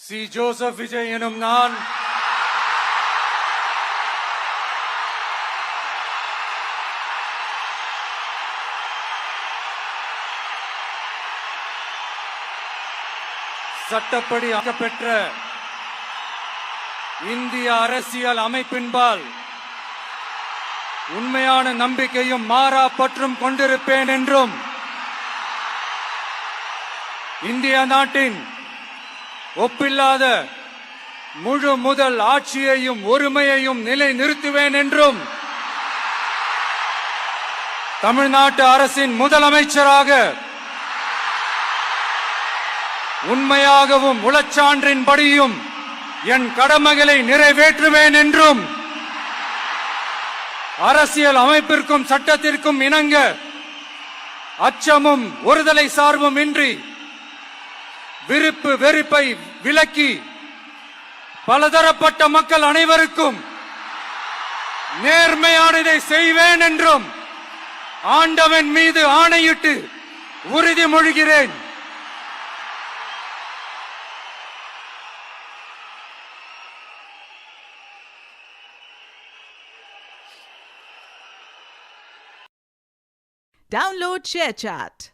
C Joseph Vijay எனும் நான் சட்டப்படி பெற்ற இந்திய அரசியல் அமைப்பின்பால் உண்மையான நம்பிக்கையும் மாறா பற்றும் கொண்டிருப்பேன் என்றும் இந்திய நாட்டின் ஒப்பில்லாத முழு முதல் ஆட்சியையும் ஒருமையையும் நிலை நிறுத்துவேன் என்றும் தமிழ்நாட்டு அரசின் முதலமைச்சராக உண்மையாகவும் உளச்சான்றின்படியும் என் கடமைகளை நிறைவேற்றுவேன் என்றும் அரசியல் அமைப்பிற்கும் சட்டத்திற்கும் இணங்க அச்சமும் ஒருதலை சார்பும் இன்றி விருப்பு வெறுப்பை விலக்கி பலதரப்பட்ட மக்கள் அனைவருக்கும் நேர்மையானதை செய்வேன் என்றும் ஆண்டவன் மீது ஆணையிட்டு உறுதிமொழிகிறேன். Download ShareChat.